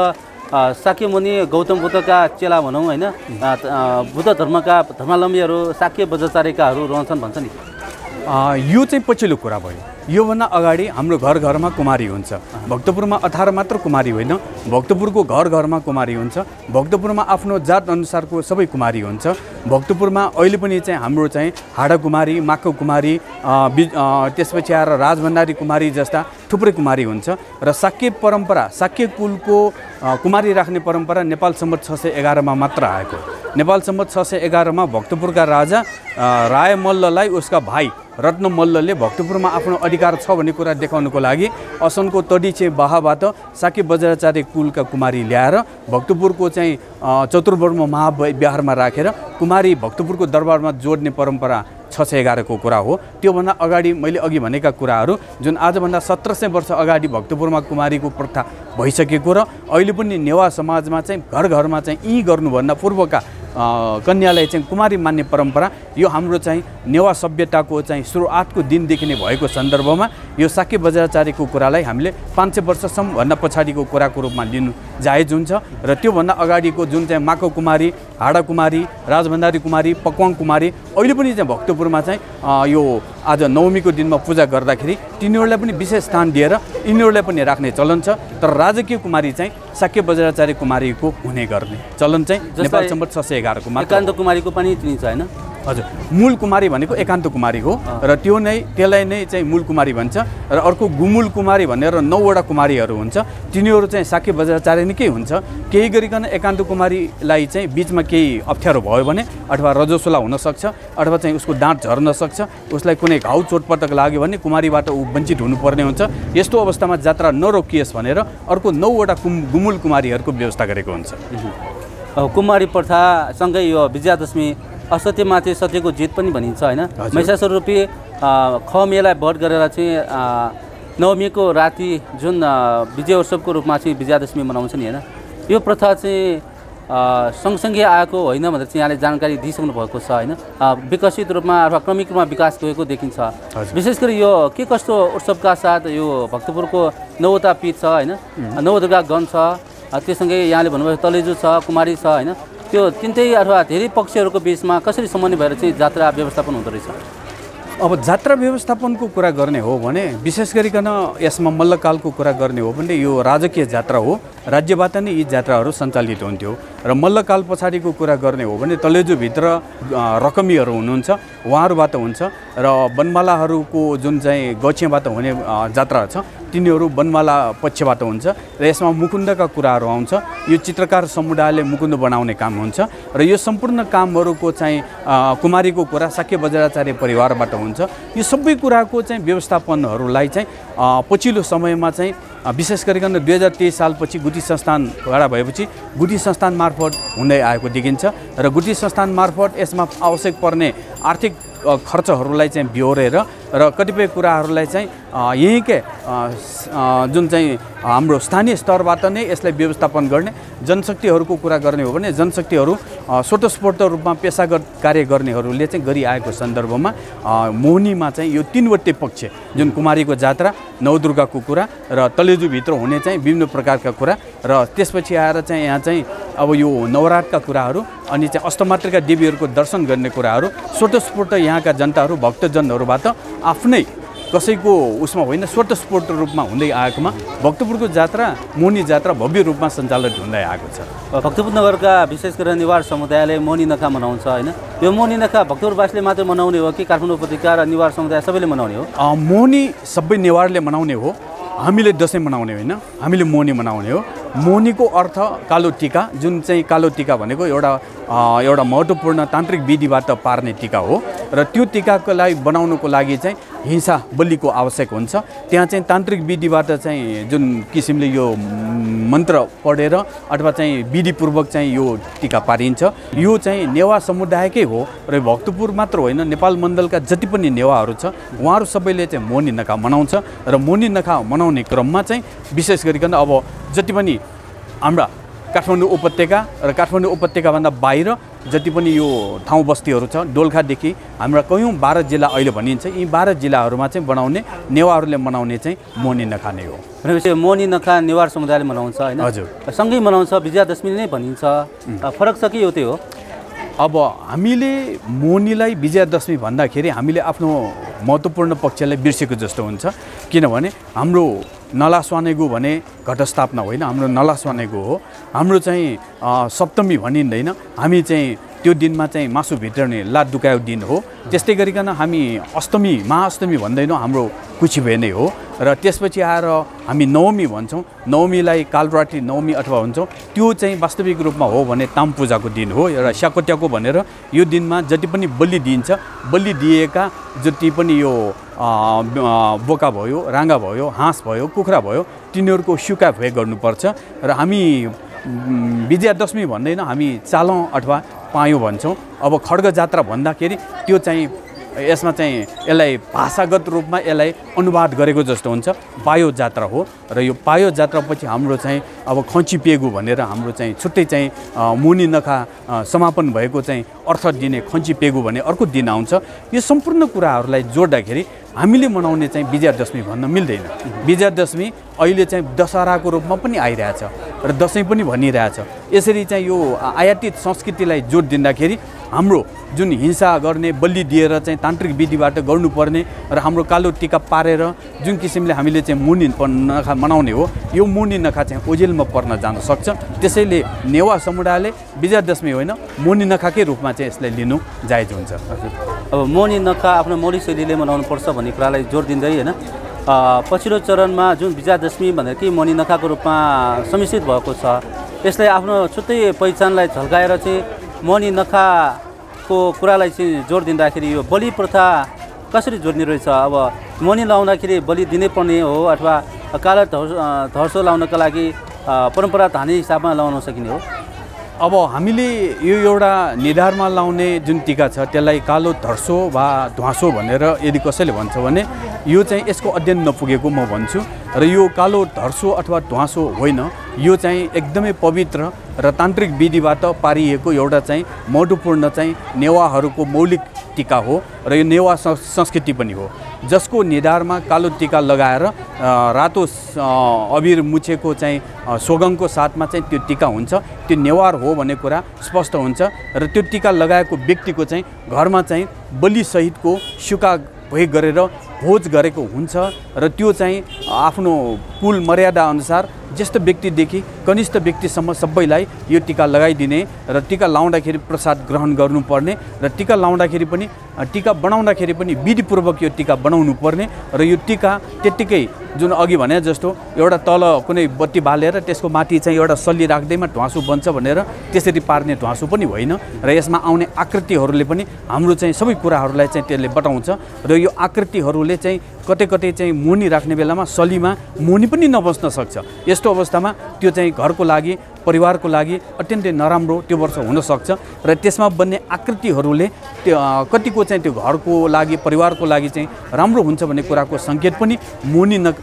शाक्य मुनि गौतम बुद्धका चेला भनौँ होइन, बुद्ध धर्मका धर्मावलम्बीहरू शाक्य बज्राचार्यकाहरू रहन्छन् भन्छ नि। यो चाहिँ पछिल्लो कुरा भयो। योभन्दा अगाडि हाम्रो घर घरमा कुमारी हुन्छ। भक्तपुरमा 18 मात्र कुमारी होइन, भक्तपुरको घर घरमा कुमारी हुन्छ। भक्तपुरमा आफ्नो जात अनुसारको सबै कुमारी हुन्छ। भक्तपुरमा अहिले पनि चाहिँ हाम्रो चाहिँ हाडा कुमारी, माकौ कुमारी, त्यसपछि आएर राजभण्डारी कुमारी जस्ता थुप्रै कुमारी हुन्छ। र शाक्य परम्परा, शाक्य कुलको कुमारी राख्ने परम्परा नेपाल सम्वत 611 मा मात्र आएको। नेपाल सम्वत 611 मा भक्तपुरका राजा राय मल्ललाई उसका भाइ रत्न मल्लले भक्तपुरमा आफ्नो अधिकार छ भन्ने कुरा देखाउनको लागि असनको तडिचे बाहाबाट शाक्य बज्राचार्य कुलका कुमारी ल्याएर भक्तपुरको चाहिँ चतुर्वर्म महाविहारमा राखेर कुमारी भक्तपुरको दरबारमा जोड्ने परम्परा 611 को कुरा हो। त्योभन्दा अगाडि मैले अघि भनेका कुराहरू जुन आजभन्दा 1700 वर्ष अगाडि भक्तपुरमा कुमारीको प्रथा भइसकेको र अहिले पनि नेवा समाजमा चाहिँ घर घरमा चाहिँ यी गर्नुभन्दा पूर्वका कन्यालाई चाहिँ कुमारी मान्ने परम्परा यो हाम्रो चाहिँ नेवा सभ्यताको चाहिँ सुरुवातको दिनदेखि नै भएको सन्दर्भमा यो शाक्य बज्राचार्यको कुरालाई हामीले 500 वर्षसम्म भन्दा पछाडिको कुराको रूपमा लिनु जायज हुन्छ। र त्योभन्दा अगाडिको जुन चाहिँ माकौ कुमारी, हाडा कुमारी, राजभण्डारी कुमारी, पक्वाङ कुमारी अहिले पनि चाहिँ भक्तपुरमा चाहिँ यो आज नवमीको दिनमा पूजा गर्दाखेरि तिनीहरूलाई पनि विशेष स्थान दिएर यिनीहरूलाई पनि राख्ने चलन छ। तर राजकीय कुमारी चाहिँ शाक्य बज्राचार्य कुमारीको हुने गर्ने चलन चाहिँ नेपाल सम्वत 611 को मात्र। एकान्त कुमारीको पनि चिनिन्छ होइन? हजुर, मूल कुमारी भनेको एकान्त कुमारी हो र त्यसलाई नै चाहिँ मूल कुमारी भन्छ। र अर्को गुमुल कुमारी भनेर 9वटा कुमारीहरू हुन्छ, तिनीहरू चाहिँ शाक्य बज्राचार्य नै हुन्छ। केही गरिकन एकान्त कुमारीलाई चाहिँ बिचमा केही अप्ठ्यारो भयो भने अथवा रजस्वला हुनसक्छ अथवा चाहिँ उसको दाँत झर्न सक्छ, उसलाई कुनै घाउ चोटपटक लाग्यो भने कुमारीबाट ऊ वञ्चित हुनुपर्ने हुन्छ। यस्तो अवस्थामा जात्रा नरोकियोस् भनेर अर्को 9वटा गुमुल कुमारीहरूको व्यवस्था गरेको हुन्छ। कुमारी प्रथासँगै यो विजयादशमी असत्यमाथि सत्यको जित पनि भनिन्छ होइन। महिषासुर रूपी खमेलाई वध गरेर चाहिँ नवमीको राति जुन विजय उत्सवको रूपमा चाहिँ विजयादशमी मनाउँछ नि होइन, यो प्रथा चाहिँ सँगसँगै आएको होइन भनेर चाहिँ यहाँले जानकारी दिइसक्नु भएको छ होइन। विकसित रूपमा अथवा क्रमिक रूपमा विकास गएको देखिन्छ। विशेष गरी यो के कस्तो उत्सवका साथ यो भक्तपुरको 9वटा पीठ छ होइन, नवदुर्गा गण छ, त्यससँगै यहाँले भन्नुभयो तलेजु छ, कुमारी छ होइन, त्यो तिनटै अथवा धेरै पक्षहरूको बिचमा कसरी समन्वय भएर चाहिँ जात्रा व्यवस्थापन हुँदो रहेछ? अब जात्रा व्यवस्थापनको कुरा गर्ने हो भने विशेष गरिकन यसमा मल्लकालको कुरा गर्ने हो भने यो राजकीय जात्रा हो, राज्यबाट नै यी जात्राहरू सञ्चालित हुन्थ्यो। र मल्लकाल पछाडिको कुरा गर्ने हो भने तलेजुभित्र रकमीहरू हुनुहुन्छ, उहाँहरूबाट हुन्छ। र बनमालाहरूको जुन चाहिँ गछियाबाट हुने जात्रा छ तिनीहरू बनमाला पक्षबाट हुन्छ। र यसमा मुकुन्दका कुराहरू आउँछ। यो चित्रकार समुदायले मुकुन्द बनाउने काम हुन्छ र यो सम्पूर्ण कामहरूको चाहिँ कुमारीको कुरा शाक्य बज्राचार्य परिवारबाट हुन्छ। यो सबै कुराको चाहिँ व्यवस्थापनहरूलाई चाहिँ पछिल्लो समयमा चाहिँ विशेष गरिकन 2023 सालपछि गुठी संस्थान खडा भएपछि गुठी संस्थान मार्फत हुँदै आएको देखिन्छ। र गुठी संस्थान मार्फत यसमा आवश्यक पर्ने आर्थिक खर्चहरूलाई चाहिँ बिहोरेर र कतिपय कुराहरूलाई चाहिँ यहीँकै जुन चाहिँ हाम्रो स्थानीय स्तरबाट नै यसलाई व्यवस्थापन गर्ने जनशक्तिहरूको कुरा गर्ने हो भने जनशक्तिहरू स्वतस्फूर्त रूपमा पेसागत कार्य गर्नेहरूले चाहिँ गरिआएको सन्दर्भमा मोहनीमा चाहिँ यो 3वटै पक्ष जुन कुमारीको जात्रा, नवदुर्गाको कुरा र तलेजुभित्र हुने चाहिँ विभिन्न प्रकारका कुरा र त्यसपछि आएर चाहिँ यहाँ चाहिँ अब यो नवरातका कुराहरू अनि चाहिँ अष्टमात्रका देवीहरूको दर्शन गर्ने कुराहरू स्वतस्फूर्त यहाँका जनताहरू भक्तजनहरूबाट आफ्नै कसैको उसमा होइन स्वतस्फूर्त रूपमा हुँदै आएकोमा भक्तपुरको जात्रा मोहनी जात्रा भव्य रूपमा सञ्चालित हुँदै आएको छ। भक्तपुर नगरका विशेष गरेर निवार समुदायले मोहनी नखा मनाउँछ होइन, यो मोहनी नखा भक्तपुरवासीले मात्रै मनाउने हो कि काठमाडौँ उपत्यका र निवार समुदाय सबैले मनाउने हो? मोहनी सबै नेवारले मनाउने हो, हामीले दसैँ मनाउने होइन, हामीले मोहनी मनाउने हो। मोहनीको अर्थ कालो टीका, जुन चाहिँ कालो टीका भनेको एउटा महत्त्वपूर्ण तान्त्रिक विधिबाट पार्ने टीका हो र त्यो टीकाको लागि बनाउनुको लागि चाहिँ हिंसा बलिको आवश्यक हुन्छ। त्यहाँ चाहिँ तान्त्रिक विधिबाट चाहिँ जुन किसिमले यो मन्त्र पढेर अथवा चाहिँ विधिपूर्वक चाहिँ यो टीका पारिन्छ। यो चाहिँ नेवा समुदायकै हो र भक्तपुर मात्र होइन, नेपाल मण्डलका जति पनि नेवाहरू छ उहाँहरू सबैले चाहिँ मोनी नखा मनाउँछ र मोनी नखा मनाउने क्रममा चाहिँ विशेष गरिकन अब जति पनि हाम्रा काठमाडौँ उपत्यका र काठमाडौँ उपत्यकाभन्दा बाहिर जति पनि यो ठाउँ बस्तीहरू छ, दोलखादेखि हाम्रा कयौँ 12 जिल्ला अहिले भनिन्छ, यी 12 जिल्लाहरूमा चाहिँ बनाउने नेवारहरूले मनाउने चाहिँ मोनी नखा नै हो। भनेपछि मोनी नखा नेवार समुदायले मनाउँछ होइन? हजुर, सँगै मनाउँछ, विजयादशमी नै भनिन्छ, फरक छ कि यो त्यही हो? अब हामीले मोनीलाई विजयादशमी भन्दाखेरि हामीले आफ्नो महत्त्वपूर्ण पक्षलाई बिर्सेको जस्तो हुन्छ। किनभने हाम्रो नलास्वानेगु भने घटस्थापना होइन, हाम्रो नलास्वानेगु हो। हाम्रो चाहिँ सप्तमी भनिँदैन, हामी चाहिँ त्यो दिनमा चाहिँ मासु भित्राउने लात दुखाएको दिन हो। त्यस्तै गरिकन हामी अष्टमी महाअष्टमी भन्दैनौँ, हाम्रो कुचिभे नै हो। र त्यसपछि आएर हामी नवमी भन्छौँ, नवमीलाई कालरात्रि नवमी अथवा भन्छौँ, त्यो चाहिँ वास्तविक रूपमा हो भने ताम पूजाको दिन हो र स्याकोट्याको भनेर यो दिनमा जति पनि बलि दिइन्छ, बलि दिएका जति पनि यो बोका भयो, राँगा भयो, हाँस भयो, कुखुरा भयो, तिनीहरूको सुका भए गर्नुपर्छ। र हामी विजयादशमी भन्दैन, हामी चालौँ अथवा पायौँ भन्छौँ। अब खड्ग जात्रा भन्दाखेरि त्यो चाहिँ यसमा चाहिँ यसलाई भाषागत रूपमा यसलाई अनुवाद गरेको जस्तो हुन्छ, पायो जात्रा हो। र यो पायो जात्रापछि हाम्रो चाहिँ अब खची पेगु भनेर हाम्रो चाहिँ छुट्टै चाहिँ मोनी नखा समापन भएको चाहिँ अर्थ दिने खची पेगु भन्ने अर्को दिन आउँछ। यो सम्पूर्ण कुराहरूलाई जोड्दाखेरि हामीले मनाउने चाहिँ विजयादशमी भन्न मिल्दैन। विजयादशमी अहिले चाहिँ दशहराको रूपमा पनि आइरहेछ र दसैँ पनि भनिरहेछ। यसरी चाहिँ यो आयातित संस्कृतिलाई जोड दिँदाखेरि हाम्रो जुन हिंसा गर्ने, बलि दिएर चाहिँ तान्त्रिक विधिबाट गर्नुपर्ने र हाम्रो कालो टीका पारेर जुन किसिमले हामीले चाहिँ मोनी नखा मनाउने हो, यो मोनी नखा चाहिँ ओझेलमा पर्न जान सक्छ। त्यसैले नेवा समुदायले विजयादशमी होइन, मोनी नखाकै रूपमा चाहिँ यसलाई लिनु जायज हुन्छ। अब मोनी नखा आफ्नो मौलिक शैलीले मनाउनुपर्छ भन्ने कुरालाई जोड दिँदै होइन, पछिल्लो चरणमा जुन विजयादशमी भनेर कि मोनी नखाको रूपमा समिश्रित भएको छ, यसलाई आफ्नो छुट्टै पहिचानलाई झल्काएर चाहिँ मोनी नखाको कुरालाई चाहिँ जोड दिँदाखेरि यो बलि प्रथा कसरी जोड्ने रहेछ? अब मोनी लाउँदाखेरि बलि दिनै पर्ने हो अथवा कालो धर्सो लाउनका लागि परम्परा धार्ने हिसाबमा लाउन सकिने हो? अब हामीले यो एउटा निधारमा लाउने जुन टीका छ त्यसलाई कालो धर्सो वा ध्वाँसो भनेर यदि कसैले भन्छ भने यो चाहिँ यसको अध्ययन नपुगेको म भन्छु। र यो कालो धर्सो अथवा ध्वाँसो होइन, यो चाहिँ एकदमै पवित्र र तान्त्रिक विधिबाट पारिएको एउटा चाहिँ महत्त्वपूर्ण चाहिँ नेवाहरूको मौलिक टीका हो र यो नेवा संस्कृति पनि हो, जसको निधारमा कालो टीका लगाएर रातो अबिर मुछेको चाहिँ सोगङको साथमा चाहिँ त्यो टीका हुन्छ। त्यो नेवार हो भन्ने कुरा स्पष्ट हुन्छ र त्यो टीका लगाएको व्यक्तिको चाहिँ घरमा चाहिँ बलिसहितको सुका भोग गरेर भोज गरेको हुन्छ र त्यो चाहिँ आफ्नो कुल मर्यादा अनुसार ज्येष्ठ व्यक्तिदेखि कनिष्ठ व्यक्तिसम्म सबैलाई यो टीका लगाइदिने र टीका लाउँदाखेरि प्रसाद ग्रहण गर्नुपर्ने र टीका लाउँदाखेरि पनि टीका बनाउँदाखेरि पनि विधिपूर्वक यो टीका बनाउनु पर्ने र यो टीका त्यत्तिकै जुन अघि भने जस्तो एउटा तल कुनै बत्ती बालेर त्यसको माथि चाहिँ एउटा सल्ली राख्दैमा ध्वाँसो बन्छ भनेर त्यसरी पार्ने ध्वाँसो पनि होइन र यसमा आउने आकृतिहरूले पनि हाम्रो चाहिँ सबै कुराहरूलाई चाहिँ त्यसले बताउँछ र यो आकृतिहरूले चाहिँ कतै कतै चाहिँ मोनी राख्ने बेलामा सलीमा मोनी पनि नबस्न सक्छ। यस्तो अवस्थामा त्यो चाहिँ घरको लागि, परिवारको लागि अत्यन्तै नराम्रो त्यो वर्ष हुनसक्छ र त्यसमा बन्ने आकृतिहरूले त्यो कतिको चाहिँ त्यो घरको लागि, परिवारको लागि चाहिँ राम्रो हुन्छ भन्ने कुराको सङ्केत पनि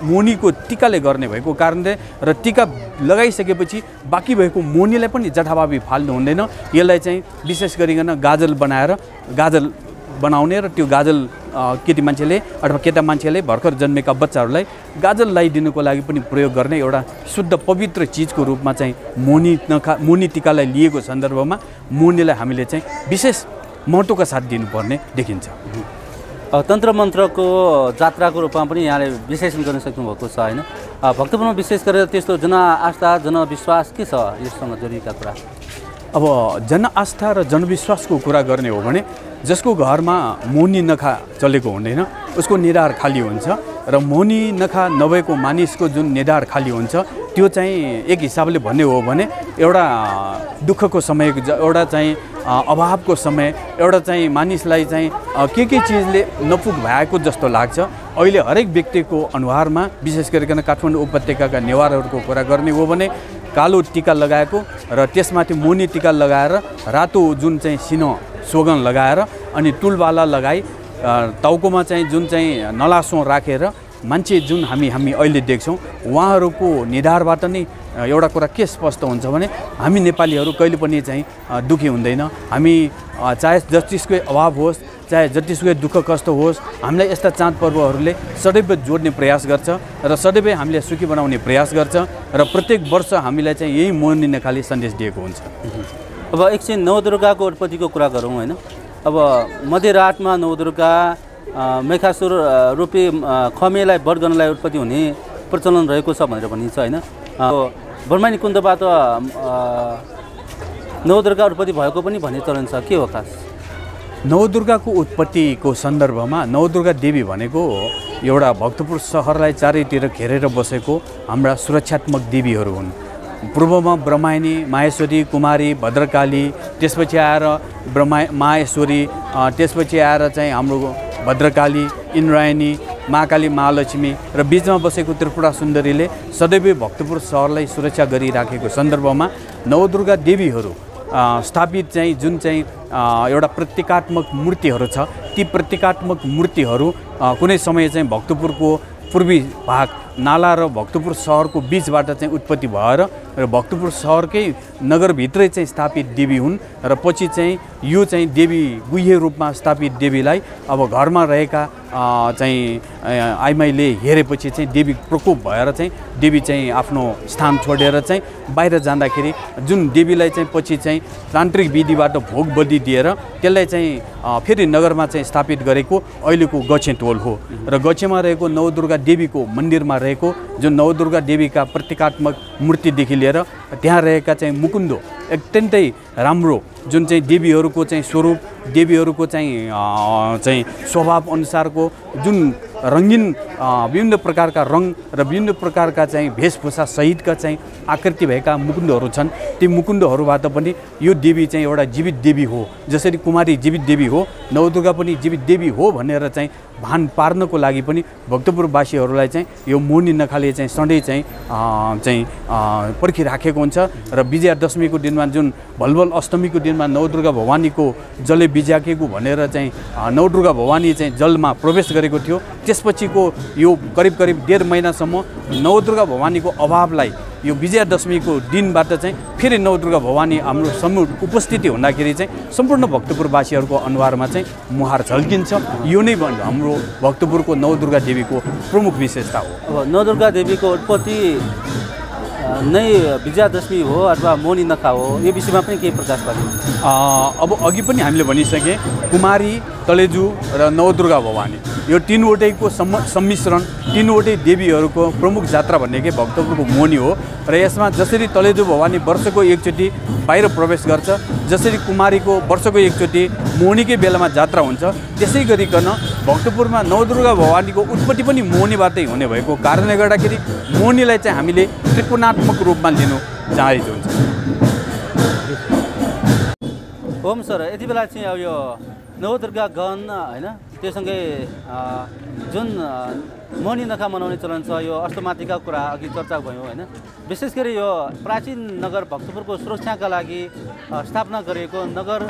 मोनीको टीकाले गर्ने भएको कारणले र टीका लगाइसकेपछि बाँकी भएको मोनीलाई पनि जथाभावी फाल्नु हुँदैन। यसलाई चाहिँ विशेष गरिकन गाजल बनाएर गाजल बनाउने र त्यो गाजल केटी मान्छेले अथवा केटा मान्छेले भर्खर जन्मेका बच्चाहरूलाई गाजल लगाइदिनुको लागि पनि प्रयोग गर्ने एउटा शुद्ध पवित्र चिजको रूपमा चाहिँ मोनी टीकालाई लिएको सन्दर्भमा मोनीलाई हामीले चाहिँ विशेष महत्त्वका साथ दिनुपर्ने देखिन्छ। तन्त्र मन्त्रको जात्राको रूपमा पनि यहाँले विश्लेषण गर्न सक्नुभएको छ होइन? भक्तपुरमा विशेष गरेर त्यस्तो जनआस्था, जनविश्वास के छ यससँग जोडिएका कुरा? अब जनआस्था र जनविश्वासको कुरा गर्ने हो भने जसको घरमा मोनी नखा चलेको हुँदैन उसको निधार खाली हुन्छ र मोनी नखा नभएको मानिसको जुन निधार खाली हुन्छ त्यो चाहिँ एक हिसाबले भन्ने हो भने एउटा दुःखको समय, एउटा चाहिँ अभावको समय एउटा चाहिँ मानिसलाई चाहिँ के चिजले नपुग भएको जस्तो लाग्छ। अहिले हरेक व्यक्तिको अनुहारमा विशेष गरिकन काठमाडौँ उपत्यकाका नेवारहरूको कुरा गर्ने हो भने कालो टिका लगाएको र त्यसमाथि मोनी टिका लगाएर रातो जुन चाहिँ सिनो सोगन लगाएर अनि टुलवाला लगाई टाउकोमा चाहिँ जुन चाहिँ नलासो राखेर मान्छे जुन हामी अहिले देख्छौँ उहाँहरूको निधारबाट नै एउटा कुरा के स्पष्ट हुन्छ भने हामी नेपालीहरू कहिले पनि चाहिँ दुखी हुँदैन। हामी चाहे जतिसुकै अभाव होस्, चाहे जतिसुकै दुःख कष्ट होस्, हामीलाई यस्ता चाड पर्वहरूले सदैव जोड्ने प्रयास गर्छ र सदैव हामीले सुखी बनाउने प्रयास गर्छ र प्रत्येक वर्ष हामीलाई चाहिँ यही मोहनी नखाले सन्देश दिएको हुन्छ। अब एकछिन नवदुर्गाको उत्पत्तिको कुरा गरौँ होइन। अब मध्यरातमा नवदुर्गा मेखासुर रूपी खमेलाई वध गर्नलाई उत्पत्ति हुने प्रचलन रहेको छ भनेर भनिन्छ होइन। ब्रह्मणी कुण्डबाट नवदुर्गा उत्पत्ति भएको पनि भन्ने चलन छ, के हो खास? नवदुर्गाको उत्पत्तिको सन्दर्भमा नवदुर्गा देवी भनेको एउटा भक्तपुर सहरलाई चारैतिर घेरेर बसेको हाम्रा सुरक्षात्मक देवीहरू हुन्। पूर्वमा ब्रह्मायणी, माहेश्वरी, कुमारी, भद्रकाली, त्यसपछि आएर माहेश्वरी, त्यसपछि आएर चाहिँ हाम्रो भद्रकाली, इन्द्रायणी, महाकाली, महालक्ष्मी र बीचमा बसेको त्रिपुरा सुन्दरीले सदैव भक्तपुर सहरलाई सुरक्षा गरिराखेको सन्दर्भमा नवदुर्गा देवीहरू स्थापित चाहिँ जुन चाहिँ एउटा प्रतीकात्मक मूर्तिहरू छ, ती प्रतीकात्मक मूर्तिहरू कुनै समय चाहिँ भक्तपुरको पूर्वी भाग नाला र भक्तपुर सहरको बीचबाट चाहिँ उत्पत्ति भएर र भक्तपुर सहरकै नगरभित्रै चाहिँ स्थापित देवी हुन् र पछि चाहिँ यो चाहिँ देवी गुह्य रूपमा स्थापित देवीलाई अब घरमा रहेका चाहिँ आइमाईले हेरेपछि चाहिँ देवी प्रकोप भएर चाहिँ देवी चाहिँ आफ्नो स्थान छोडेर चाहिँ बाहिर जाँदाखेरि जुन देवीलाई चाहिँ पछि चाहिँ तान्त्रिक विधिबाट भोग बलि दिएर त्यसलाई चाहिँ फेरि नगरमा चाहिँ स्थापित गरेको अहिलेको गछेटोल हो र गछेमा रहेको नवदुर्गा देवीको मन्दिरमा रहेको जुन नवदुर्गा देवीका प्रतीकात्मक मूर्तिदेखि लिएर त्यहाँ रहेका चाहिँ मुकुन्दो अत्यन्तै राम्रो जुन चाहिँ देवीहरूको चाहिँ स्वरूप, देवीहरूको चाहिँ स्वभाव अनुसारको जुन रङ्गीन विभिन्न प्रकारका रङ र विभिन्न प्रकारका चाहिँ वेशभूषा सहितका चाहिँ आकृति भएका मुकुन्दहरू छन्। ती मुकुन्दहरूबाट पनि यो देवी चाहिँ एउटा जीवित देवी हो। जसरी कुमारी जीवित देवी हो, नवदुर्गा पनि जीवित देवी हो भनेर चाहिँ भान पार्नको लागि पनि भक्तपुरवासीहरूलाई चाहिँ यो मोहनी नखाले चाहिँ सधैँ चाहिँ पर्खिराखेको हुन्छ र विजयादशमीको दिनमा जुन भलभल अष्टमीको दिनमा नवदुर्गा भवानीको जलले बिजाकेको भनेर चाहिँ नवदुर्गा भवानी चाहिँ जलमा प्रवेश गरेको थियो। त्यसपछिको यो करिब 1.5 महिनासम्म नवदुर्गा भवानीको अभावलाई यो विजयादशमीको दिनबाट चाहिँ फेरि नवदुर्गा भवानी हाम्रो समूह उपस्थिति हुँदाखेरि चाहिँ सम्पूर्ण भक्तपुरवासीहरूको अनुहारमा चाहिँ मुहार झल्किन्छ। यो नै हाम्रो भक्तपुरको नवदुर्गा देवीको प्रमुख विशेषता हो। अब नवदुर्गा देवीको उत्पत्ति नै विजयादशमी हो अथवा मोहनी नखा हो, यो विषयमा पनि केही प्रकाश पार्नु? अब अघि पनि हामीले भनिसके कुमारी, तलेजु र नवदुर्गा भवानी यो तीनवटैको सम्मिश्रण, तीनवटै देवीहरूको प्रमुख जात्रा भनेकै भक्तपुरको मोहनी हो र यसमा जसरी तलेजु भवानी वर्षको एकचोटि बाहिर प्रवेश गर्छ, जसरी कुमारीको वर्षको एकचोटि मोहनीकै बेलामा जात्रा हुन्छ, त्यसै गरिकन भक्तपुरमा नवदुर्गा भवानीको उत्पत्ति पनि मोहनीबाटै हुने भएको कारणले गर्दाखेरि मोहनीलाई चाहिँ हामीले त्रिकोणात्मक रूपमा लिनु चाहेको हुन्छ। होम सर, यति बेला चाहिँ अब यो नवदुर्गा गहन होइन, त्योसँगै जुन मोहनी नखा मनाउने चलन छ, यो अष्टमातिका कुरा अघि चर्चा भयो होइन। विशेष गरी यो प्राचीन नगर भक्तपुरको सुरक्षाका लागि स्थापना गरिएको नगर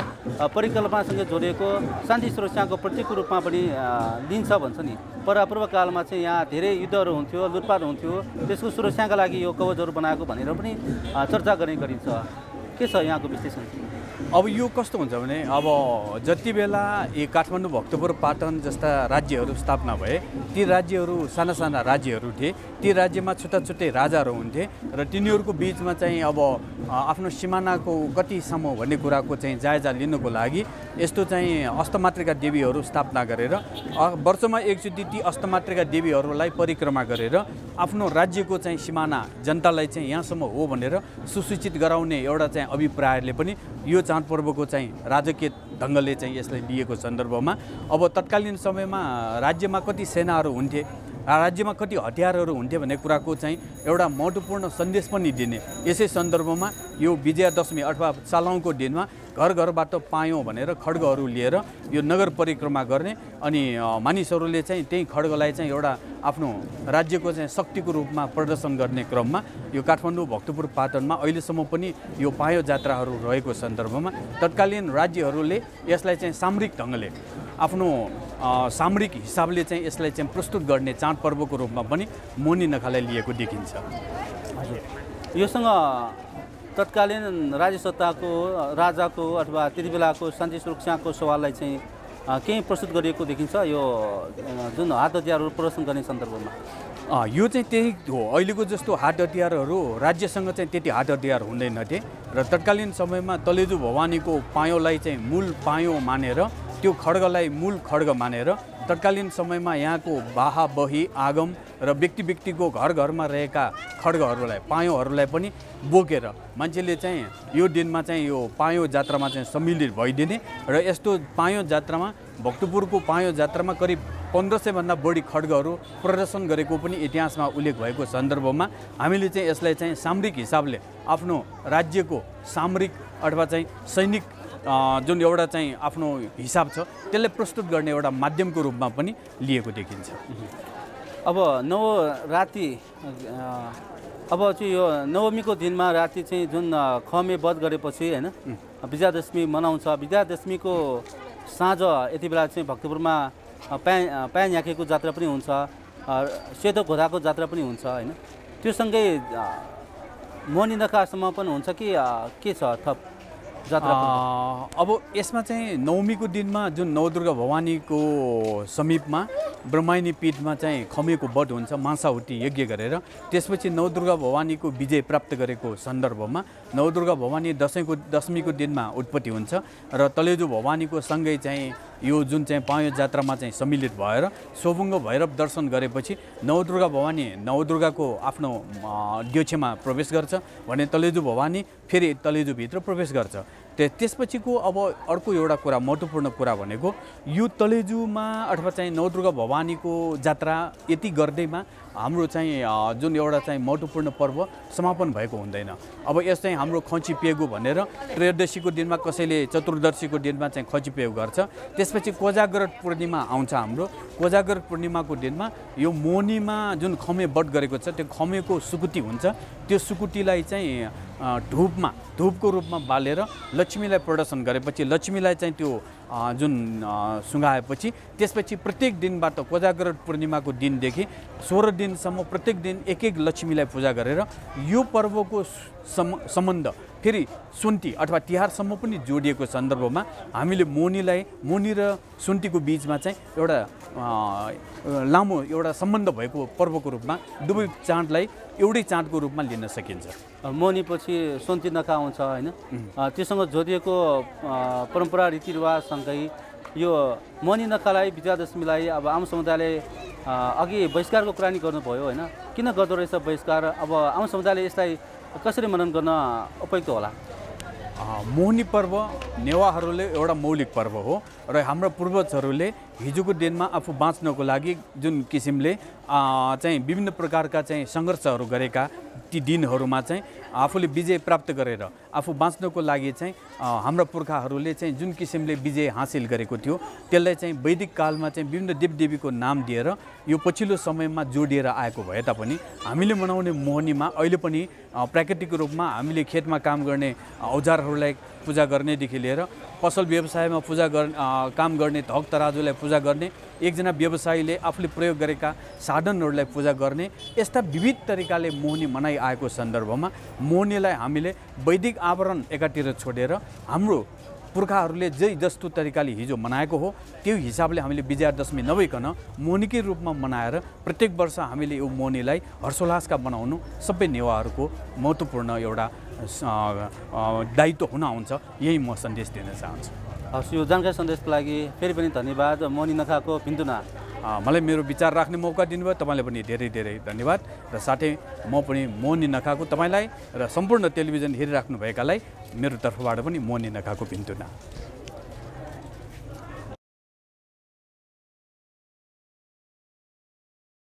परिकल्पनासँग जोडिएको शान्ति सुरक्षाको प्रतीकको रूपमा पनि लिन्छ भन्छ नि। पूर्वकालमा चाहिँ यहाँ धेरै युद्धहरू हुन्थ्यो, लुटपाट हुन्थ्यो, त्यसको सुरक्षाका लागि यो कवचहरू बनाएको भनेर पनि चर्चा गर्ने गरिन्छ। के छ यहाँको विश्लेषण? अब यो कस्तो हुन्छ भने अब जति बेला काठमाडौँ, भक्तपुर, पाटन जस्ता राज्यहरू स्थापना भए, ती राज्यहरू साना साना राज्यहरू थिए। ती राज्यमा छुट्टा छुट्टै राजाहरू हुन्थे र तिनीहरूको बिचमा चाहिँ अब आफ्नो सिमानाको कतिसम्म भन्ने कुराको चाहिँ जायजा लिनको लागि यस्तो चाहिँ अष्टमातृका देवीहरू स्थापना गरेर वर्षमा एकचोटि ती अष्टमातृका देवीहरूलाई परिक्रमा गरेर आफ्नो राज्यको चाहिँ सिमाना जनतालाई चाहिँ यहाँसम्म हो भनेर सुसूचित गराउने एउटा चाहिँ अभिप्रायले पनि यो चाडपर्वको चाहिँ राजकीय ढङ्गले चाहिँ यसलाई लिएको सन्दर्भमा अब तत्कालीन समयमा राज्यमा कति सेनाहरू हुन्थे, राज्यमा कति हतियारहरू हुन्थे भन्ने कुराको चाहिँ एउटा महत्त्वपूर्ण सन्देश पनि दिने। यसै सन्दर्भमा यो विजयादशमी अथवा सालौँको दिनमा घर घरबाट पायौँ भनेर खड्गहरू लिएर यो नगर परिक्रमा गर्ने अनि मानिसहरूले चाहिँ त्यही खड्गलाई चाहिँ एउटा आफ्नो राज्यको चाहिँ शक्तिको रूपमा प्रदर्शन गर्ने क्रममा यो काठमाडौँ भक्तपुर पाटनमा अहिलेसम्म पनि यो पायो जात्राहरू रहेको सन्दर्भमा तत्कालीन राज्यहरूले यसलाई चाहिँ सामरिक ढङ्गले आफ्नो सामरिक हिसाबले चाहिँ यसलाई चाहिँ प्रस्तुत गर्ने चाडपर्वको रूपमा पनि मोनी नखालाई लिएको देखिन्छ। योसँग तत्कालीन राज्य सत्ताको राजाको अथवा त्यति बेलाको शान्ति सुरक्षाको सवाललाई चाहिँ केही प्रस्तुत गरिएको देखिन्छ यो जुन हात हतियारहरू प्रदर्शन गर्ने सन्दर्भमा। यो चाहिँ त्यही हो, अहिलेको जस्तो हात हतियारहरू राज्यसँग चाहिँ त्यति हात हतियार हुँदैनथे र तत्कालीन समयमा तलेजु भवानीको पायोलाई चाहिँ मूल पायो मानेर त्यो खड्गलाई मूल खड्ग मानेर तत्कालीन समयमा यहाँको बाहा बही आगम र व्यक्ति व्यक्तिको घर घरमा रहेका खड्गहरूलाई पायोहरूलाई पनि बोकेर मान्छेले चाहिँ यो दिनमा चाहिँ यो पायो जात्रामा चाहिँ सम्मिलित भइदिने र यस्तो पायो जात्रामा भक्तपुरको पायो जात्रामा करिब 1500 भन्दा बढी खड्गहरू प्रदर्शन गरेको पनि इतिहासमा उल्लेख भएको सन्दर्भमा हामीले चाहिँ यसलाई चाहिँ सामरिक हिसाबले आफ्नो राज्यको सामरिक अथवा चाहिँ सैनिक जुन एउटा चाहिँ आफ्नो हिसाब छ त्यसलाई प्रस्तुत गर्ने एउटा माध्यमको रूपमा पनि लिएको देखिन्छ। अब राति अब चाहिँ यो नवमीको दिनमा राति चाहिँ जुन खमे वध गरेपछि होइन विजयादशमी मनाउँछ। विजयादशमीको साँझ यति बेला चाहिँ भक्तपुरमा प्यान याकेको जात्रा पनि हुन्छ, सेतो घोडाको जात्रा पनि हुन्छ होइन। त्यो सँगै मोनी नखासम्म पनि हुन्छ कि के छ थप जात्रा? अब यसमा चाहिँ नवमीको दिनमा जुन नवदुर्गा भवानीको समीपमा ब्रह्मायणी पीठमा चाहिँ खमेको वध हुन्छ मासाहुति यज्ञ गरेर, त्यसपछि नवदुर्गा भवानीको विजय प्राप्त गरेको सन्दर्भमा नवदुर्गा भवानी दशमीको दिनमा उत्पत्ति हुन्छ र तलेजु भवानीको सँगै चाहिँ यो जुन चाहिँ पायो जात्रामा चाहिँ सम्मिलित भएर सोभुङ्ग भैरव दर्शन गरेपछि नवदुर्गा भवानी नवदुर्गाको आफ्नो द्योछेमा प्रवेश गर्छ भने तलेजु भवानी फेरि तलेजुभित्र प्रवेश गर्छ। त्यसपछिको अब अर्को एउटा कुरा महत्त्वपूर्ण कुरा भनेको यो तलेजुमा अथवा चाहिँ नवदुर्गा भवानीको जात्रा यति गर्दैमा हाम्रो चाहिँ जुन एउटा चाहिँ महत्त्वपूर्ण पर्व समापन भएको हुँदैन। अब यस चाहिँ हाम्रो खची पेगु भनेर त्रयोदशीको दिनमा कसैले चतुर्दशीको दिनमा चाहिँ खची पेगु गर्छ। त्यसपछि कोजाग्रत पूर्णिमा आउँछ हाम्रो। कोजाग्रत पूर्णिमाको दिनमा यो मोनीमा जुन खमे वध गरेको छ त्यो खमेको सुकुटी हुन्छ। त्यो सुकुटीलाई चाहिँ धूपको रूपमा बालेर लक्ष्मीलाई प्रदर्शन गरेपछि लक्ष्मीलाई चाहिँ त्यो जुन सुँगाएपछि त्यसपछि प्रत्येक दिनबाट कोजाग्रत पूर्णिमाको दिनदेखि 16 दिनसम्म प्रत्येक दिन एक एक लक्ष्मीलाई पूजा गरेर यो पर्वको सम्बन्ध फेरि सुन्ती अथवा तिहारसम्म पनि जोडिएको सन्दर्भमा हामीले मोनी र सुन्तीको बिचमा चाहिँ एउटा लामो एउटा सम्बन्ध भएको पर्वको रूपमा दुवै चाडलाई एउटै चाडको रूपमा लिन सकिन्छ। मोनी पछि सुन्ती नखा आउँछ होइन, त्योसँग जोडिएको परम्परा रीतिरिवाजसँगै यो मोनी नखालाई विजयादशमीलाई अब आम समुदायले अघि बहिष्कारको कुरा नि गर्नुभयो होइन, किन गर्दो रहेछ बहिष्कार? अब आम समुदायले यसलाई कसरी मनन गर्न उपयुक्त होला? मोहनी पर्व नेवारहरूले एउटा मौलिक पर्व हो र हाम्रो पूर्वजहरूले हिजोको दिनमा आफू बाँच्नको लागि जुन किसिमले चाहिँ विभिन्न प्रकारका चाहिँ सङ्घर्षहरू गरेका ती दिनहरूमा चाहिँ आफूले विजय प्राप्त गरेर आफू बाँच्नको लागि चाहिँ हाम्रा पुर्खाहरूले चाहिँ जुन किसिमले विजय हासिल गरेको थियो त्यसलाई चाहिँ वैदिक कालमा चाहिँ विभिन्न देवदेवीको नाम दिएर यो पछिल्लो समयमा जोडिएर आएको भए तापनि हामीले मनाउने मोहनीमा अहिले पनि प्राकृतिक रूपमा हामीले खेतमा काम गर्ने औजारहरूलाई पूजा गर्नेदेखि लिएर पसल व्यवसायमा काम गर्ने धक तराजुलाई पूजा गर्ने एकजना व्यवसायीले आफूले प्रयोग गरेका साधनहरूलाई पूजा गर्ने यस्ता विविध तरिकाले मोहनी मनाइआएको सन्दर्भमा मोहनीलाई हामीले वैदिक आवरण एकातिर छोडेर हाम्रो पुर्खाहरूले जस्तो तरिकाले हिजो मनाएको हो त्यो हिसाबले हामीले विजयादशमी नभइकन मोहनीकै रूपमा मनाएर प्रत्येक वर्ष हामीले यो मोहनीलाई हर्षोल्लासका बनाउनु सबै नेवारहरूको महत्त्वपूर्ण एउटा दायित्व हुन आउँछ। यही म सन्देश दिन चाहन्छु। हस्, यो जानकारी सन्देशको लागि फेरि पनि धन्यवाद। मोहनी नखाको पिन्तुना मलाई मेरो विचार राख्ने मौका दिनुभयो, तपाईँलाई पनि धेरै धेरै धन्यवाद र साथै म पनि मोहनी नखाको तपाईँलाई र सम्पूर्ण टेलिभिजन हेरिराख्नु भएकालाई मेरो तर्फबाट पनि मोहनी नखाको पिन्तुना।